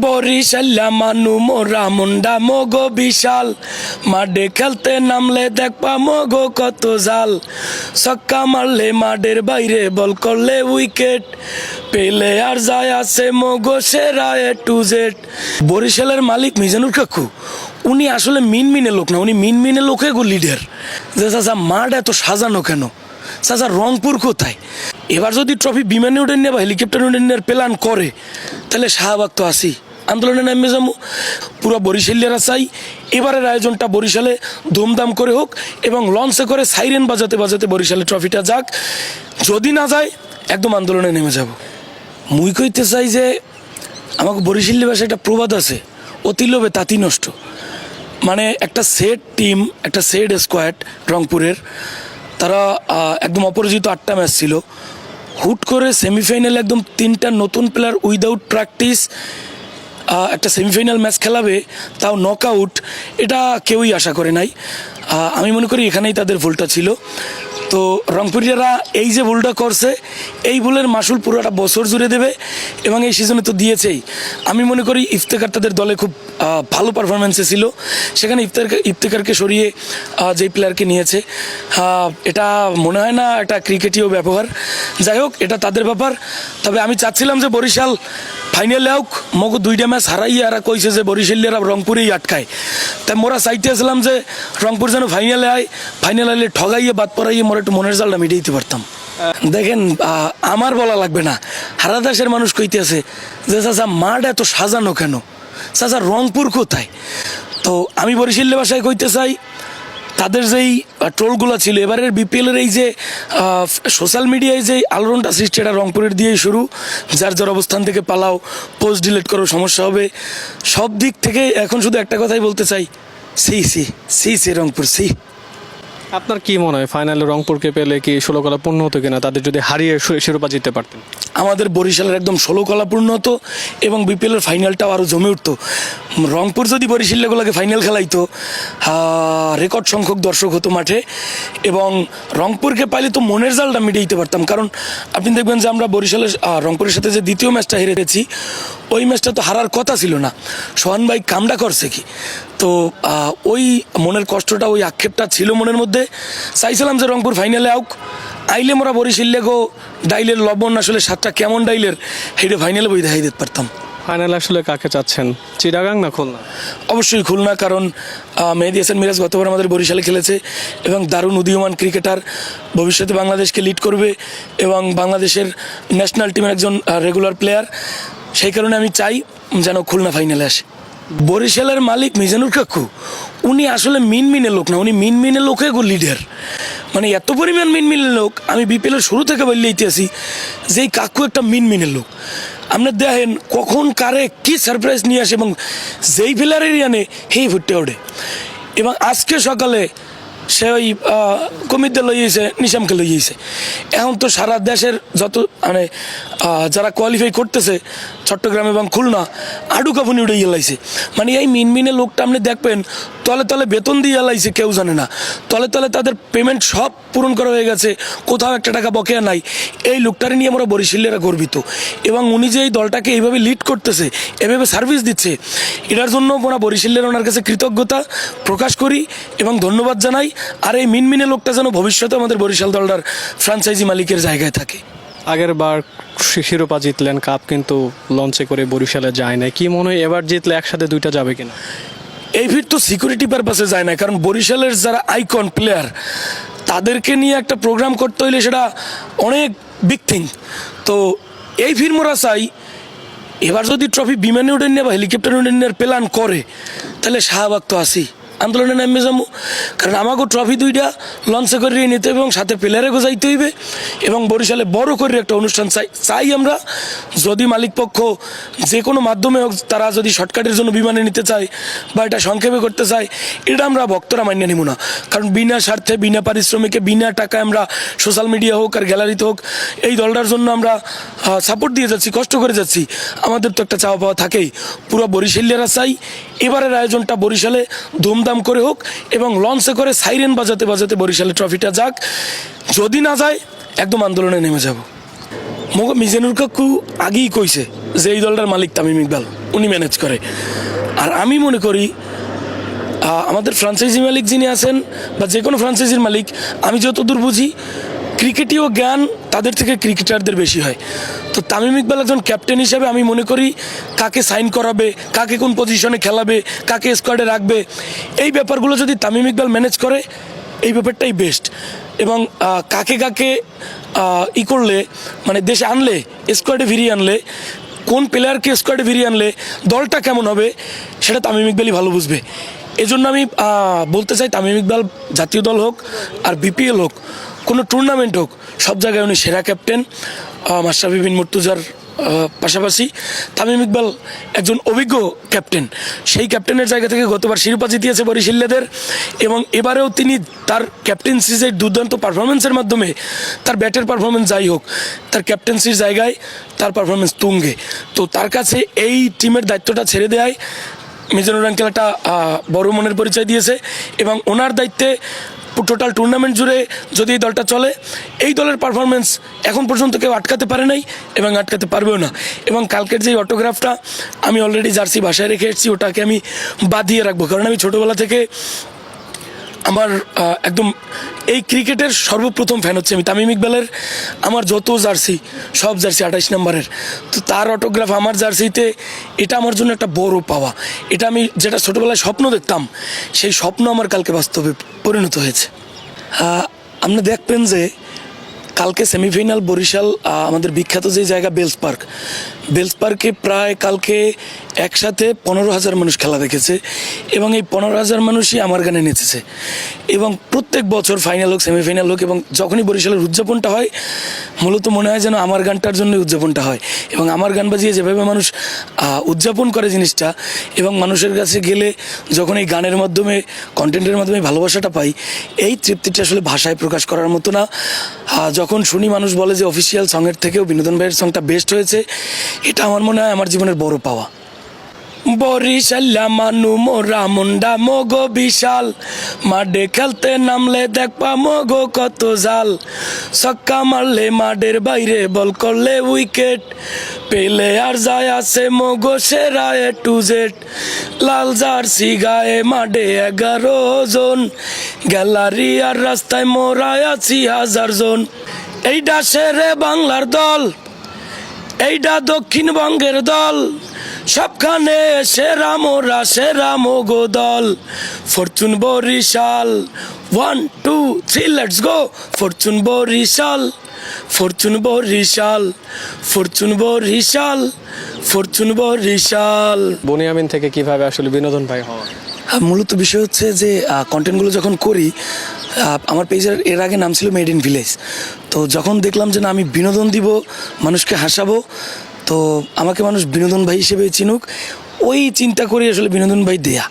বরিশাল্লা মানু মোরা মুন্ডা মগো বিশাল, মাঠে খেলতে নামলে দেখবা মগো কত জাল। ছক্কা মারলে মাঠের বাইরে বল করলে উইকেট, পেলে আর যায় আছে মগো সেরা এ টু জেড। বরিশালের মালিক মিজানুর কাকু উনি আসলে মিনমিনে লোক না, উনি মিনমিনে লোকে গো লিডার। যে চাচা মাঠ এত সাজানো কেন, চাচা রংপুর কোথায়? এবার যদি ট্রফি বিমানে উঠে নিয়ে বা হেলিকপ্টার উঠে নেওয়ার প্ল্যান করে তাহলে শাহবাগ তো আসি, আন্দোলনে নামে যাবো। পুরো বরিশালিয়ারা চাই এবারের আয়োজনটা বরিশালে ধুমধাম করে হোক এবং লঞ্চে করে সাইরেন বাজাতে বাজাতে বরিশালে ট্রফিটা যাক। যদি না যায় একদম আন্দোলনে নেমে যাব। মুই কইতে চাই যে আমাকে বরিশালী ভাষায় একটা প্রবাদ আছে, অতি লোভে তাঁতি নষ্ট। মানে একটা সেট টিম, একটা সেট স্কোয়াড রংপুরের, তারা একদম অপরাজিত 8টা ম্যাচ ছিল। হুট করে সেমিফাইনালে একদম 3টা নতুন প্লেয়ার উইদাউট প্র্যাকটিস একটা সেমিফাইনাল ম্যাচ খেলাবে, তাও নক আউট, এটা কেউই আশা করে নাই। আমি মনে করি এখানেই তাদের ভুলটা ছিল। তো রংপুরিয়ারা এই যে ভুলটা করছে, এই ভুলের মাসুল পুরোটা বছর জুড়ে দেবে এবং এই সিজনে তো দিয়েছেই। আমি মনে করি ইফতেখার তাদের দলে খুব ভালো পারফরমেন্সে ছিল, সেখানে ইফতেখারকে সরিয়ে যেই প্লেয়ারকে নিয়েছে, এটা মনে হয় না এটা ক্রিকেটীয় ব্যবহার। যাই হোক, এটা তাদের ব্যাপার। তবে আমি চাচ্ছিলাম যে বরিশাল ফাইনালে হোক, মগো 2টা ম্যাচ হারাইয়ে এরা কইছে যে বরিশালিয়ারা রংপুরেই আটকায়। তাই মোরা চাইতে আসলাম যে রংপুর যেন ফাইনালে আয়, ফাইনাল আইলে ঠগাইয়ে বাদ পড়াইয়ে মোরা একটু মনের জালটা মিটিয়ে দিতে পারতাম। দেখেন, আমার বলা লাগবে না, হারাদাসের মানুষ কইতে আছে যে চাচা মাঠ এত সাজানো কেন, চাচা রংপুর কোথায়? তো আমি বরিশালের ভাষায় কইতে চাই, তাদের যেই ট্রোলগুলো ছিল এবারের বিপিএলের, এই যে সোশ্যাল মিডিয়ায় যে আলোড়নটা সৃষ্টি, এটা রংপুরের দিয়েই শুরু। যার যার অবস্থান থেকে পালাও, পোস্ট ডিলিট করো, সমস্যা হবে। সব দিক থেকে এখন শুধু একটা কথাই বলতে চাই, C C C C Rangpur C. আপনার কি মনে হয় ফাইনালে রংপুরকে পেলে কি 16 কলা পূর্ণ হতো কিনা, তাদের যদি হারিয়ে শিরোপা জিততে পারতেন? আমাদের বরিশালের একদম 16 কলা পূর্ণ হতো এবং বিপিএলের ফাইনালটাও আরও জমে উঠতো। রংপুর যদি বরিশালগুলোকে ফাইনাল খেলাইতো, রেকর্ড সংখ্যক দর্শক হতো মাঠে এবং রংপুরকে পাইলে তো মনের জালটা মিটিয়ে দিতে পারতাম। কারণ আপনি দেখবেন যে আমরা বরিশালের রংপুরের সাথে যে দ্বিতীয় ম্যাচটা হেরেছি, ওই ম্যাচটা তো হারার কথা ছিল না। সোহান ভাই কামটা করছে কি, তো ওই মনের কষ্টটা, ওই আক্ষেপটা ছিল মনের মধ্যে। চাইছিলাম যে রংপুর ফাইনালে আউক, আইলে মোরা বরিশালে গো ডাইলের লবণ আসলে স্বাদটা কেমন ডাইলের, হেঁটে ফাইনালে বই দেখাই দিতে পারতাম। ফাইনালে আসলে কাকে চাচ্ছেন, চিটাগাং না খুলনা? অবশ্যই খুলনা, কারণ মেহেদী হাসান মিরাজ গতবার আমাদের বরিশালে খেলেছে এবং দারুণ উদীয়মান ক্রিকেটার, ভবিষ্যতে বাংলাদেশকে লিড করবে এবং বাংলাদেশের ন্যাশনাল টিমের একজন রেগুলার প্লেয়ার। সেই কারণে আমি চাই যেন খুলনা ফাইনালে আসে। বরিশালের মালিক মিজানুর কাকু উনি আসলে মিনমিনে লোক না, উনি মিনমিনে লোকে গো লিডার। মানে এত পরিমাণ মিনমিনে লোক, আমি বিপিএলের শুরু থেকে বললেইতে আসি যে এই কাকু একটা মিনমিনে লোক। আপনি দেখেন কখন কারে কি সারপ্রাইজ নিয়ে আসে এবং যেই প্লেয়ারেরই আনে সেই ফুটে ওঠে। এবং আজকে সকালে সে ওই কমিতে লইয়েছে, নিশামকে লইয়েছে। এখন তো সারা দেশের যত মানে যারা কোয়ালিফাই করতেছে চট্টগ্রাম এবং খুলনা, আডু কাপুনি উঠে লাইছে। মানে এই মিনমিনে লোকটা আপনি দেখবেন তলে তলে বেতন দিয়ে লাইছে, কেউ জানে না। তলে তলে তাদের পেমেন্ট সব পূরণ করা হয়ে গেছে, কোথাও একটা টাকা বকেয়া নাই। এই লোকটারে নিয়ে আমরা বরিশালীরা গর্বিত এবং উনি যে এই দলটাকে এইভাবে লিড করতেছে, এভাবে সার্ভিস দিচ্ছে, এটার জন্য আমরা বরিশালীরা ওনার কাছে কৃতজ্ঞতা প্রকাশ করি এবং ধন্যবাদ জানাই। আর এই মিনমিনে লোকটা যেন ভবিষ্যতে আমাদের বরিশাল দলটার ফ্র্যাঞ্চাইজি মালিকের জায়গায় থাকে। আগের বার শিরোপা জিতলেন, কাপ কিন্তু লঞ্চে করে বরিশালে যায় না। কি মনে হয় এবার জিতলে একসাথে 2টা যাবে কিনা? এই ভিড় তো সিকিউরিটি পারপাসে যায় না, কারণ বরিশালের যারা আইকন প্লেয়ার তাদেরকে নিয়ে একটা প্রোগ্রাম করতে হইলে সেটা অনেক বিগ থিং। তো এই ভিড় মোরা চাই এবার যদি ট্রফি বিমানে উঠে নিয়ে বা হেলিকপ্টার উঠে নেওয়ার প্ল্যান করে তাহলে শাহবাগ তো আসি, আন্দোলনে নামে যাবো। কারণ আমাকে ট্রফি 2টা লঞ্চে করে নিতে হবে এবং সাথে প্লেয়ারে গোজাইতে হইবে এবং বরিশালে বড় করে একটা অনুষ্ঠান চাই আমরা। যদি মালিকপক্ষ যে কোনো মাধ্যমে হোক, তারা যদি শর্টকাটের জন্য বিমানে নিতে চায় বা এটা সংক্ষেপে করতে চায়, এটা আমরা ভক্তরা মান্য নিব না। কারণ বিনা স্বার্থে, বিনা পারিশ্রমিকে, বিনা টাকায় আমরা সোশ্যাল মিডিয়া হোক আর গ্যালারিতে হোক এই দলটার জন্য আমরা সাপোর্ট দিয়ে যাচ্ছি, কষ্ট করে যাচ্ছি। আমাদের তো একটা চাওয়া পাওয়া থাকেই। পুরো বরিশালিয়ারা চাই এবারের আয়োজনটা বরিশালে ধুমধাম করে হোক এবং লঞ্চে করে সাইরেন বাজাতে বাজাতে বরিশালে ট্রফিটা যাক। যদি না যায় একদম আন্দোলনে নেমে যাব। মিজানুর কাকু আগেই কইছে যে এই দলটার মালিক তামিম ইকবাল, উনি ম্যানেজ করে। আর আমি মনে করি আমাদের ফ্রাঞ্চাইজি মালিক যিনি আছেন বা যে কোনো ফ্রাঞ্চাইজির মালিক, আমি যতদূর বুঝি ক্রিকেটীয় জ্ঞান তাদের থেকে ক্রিকেটারদের বেশি হয়। তো তামিম ইকবাল একজন ক্যাপ্টেন হিসেবে আমি মনে করি কাকে সাইন করাবে, কাকে কোন পজিশনে খেলাবে, কাকে স্কোয়াডে রাখবে, এই ব্যাপারগুলো যদি তামিম ইকবাল ম্যানেজ করে এই ব্যাপারটাই বেস্ট। এবং কাকে কাকে করলে মানে দেশে আনলে, স্কোয়াডে ফিরিয়ে আনলে, কোন প্লেয়ারকে স্কোয়াডে ফিরিয়ে আনলে দলটা কেমন হবে সেটা তামিম ইকবালই ভালো বুঝবে। এজন্য আমি বলতে চাই তামিম ইকবাল জাতীয় দল হোক আর বিপিএল হোক, কোনো টুর্নামেন্ট হোক, সব জায়গায় উনি সেরা ক্যাপ্টেন। মাশরাফি বিন মুর্তজার পাশাপাশি তামিম ইকবাল একজন অভিজ্ঞ ক্যাপ্টেন। সেই ক্যাপ্টেনের জায়গা থেকে গতবার শিরোপা জিতিয়েছে বরিশালেদের, এবং এবারেও তিনি তার ক্যাপ্টেন্সির দুর্দান্ত পারফরমেন্সের মাধ্যমে, তার ব্যাটের পারফরমেন্স যাই হোক, তার ক্যাপ্টেন্সির জায়গায় তার পারফরমেন্স তুঙ্গে। তো তার কাছে এই টিমের দায়িত্বটা ছেড়ে দেওয়ায় মিজানুর আঙ্কেল একটা বড় মনের পরিচয় দিয়েছে, এবং ওনার দায়িত্বে টোটাল টুর্নামেন্ট জুড়ে যদি এই দলটা চলে, এই দলের পারফরমেন্স এখন পর্যন্ত কেউ আটকাতে পারে নাই এবং আটকাতে পারবেও না। এবং কালকের যে অটোগ্রাফটা আমি অলরেডি জার্সি বাসায় রেখে এসেছি, ওটাকে আমি বাঁধিয়ে রাখবো, কারণ আমি ছোটোবেলা থেকে আমার একদম এই ক্রিকেটের সর্বপ্রথম ফ্যান হচ্ছে আমি তামিম ইকবালের। আমার যত জার্সি, সব জার্সি 28 নম্বরের, তো তার অটোগ্রাফ আমার জার্সিতে, এটা আমার জন্য একটা বড় পাওয়া। এটা আমি যেটা ছোটোবেলায় স্বপ্ন দেখতাম, সেই স্বপ্ন আমার কালকে বাস্তবে পরিণত হয়েছে। আপনি দেখবেন যে কালকে সেমিফাইনাল বরিশাল, আমাদের বিখ্যাত যে জায়গা বেলস পার্কে প্রায় কালকে একসাথে 15,000 মানুষ খেলা দেখেছে, এবং এই 15,000 মানুষই আমার গানে নেচেছে। এবং প্রত্যেক বছর ফাইনাল হোক, সেমিফাইনাল হোক, এবং যখনই বরিশালের উদযাপনটা হয়, মূলত মনে হয় যেন আমার গানটার জন্যই উদযাপনটা হয়। এবং আমার গান বাজিয়ে যেভাবে মানুষ উদযাপন করে জিনিসটা, এবং মানুষের কাছে গেলে যখন এই গানের মাধ্যমে, কন্টেন্টের মাধ্যমে ভালোবাসাটা পাই, এই তৃপ্তিটা আসলে ভাষায় প্রকাশ করার মতো না। যখন শুনি মানুষ বলে যে অফিসিয়াল সঙ্গের থেকেও বিনোদন ভাইয়ের সঙ্গটা বেস্ট হয়েছে, এটা আমার মনে হয় আমার জীবনের বড় পাওয়া। বরিশাল্লা মানু মোরা মুন্ডা মগো বিশাল, মাঠে খেলতে নামলে দেখবা মগো কত জাল, ছক্কা মারলে মাঠের বাইরে বল করলে উইকেট, পেলে আর যায় আছে মগো সেরা এ টু জেড, লাল জার্সি গায়ে মাঠে 11 জন, গ্যালারি আর রাস্তায় মোরা আছি 1000 জন। এইটা সেরে বাংলার দল, এইটা দক্ষিণবঙ্গের দল, সবখানে সেরা মোরা সেরা মগো দল। Fortune Barishal, 1 2 3 let's go, fortune Barishal, fortune Barishal, fortune Barishal, fortune Barishal. বুনিয়ামিন থেকে কিভাবে আসলে বিনোদন ভাই হওয়া? মূলত বিষয় হচ্ছে যে কন্টেন্টগুলো যখন করি, আমার পেজের এর আগে নাম ছিল মেড ইন ভিলেজ। তো যখন দেখলাম যে না, আমি বিনোদন দিব, মানুষকে হাসাবো, তো আমাকে মানুষ বিনোদন ভাই হিসেবে চিনুক, ওই চিন্তা করি আসলে বিনোদন ভাই দেয়া।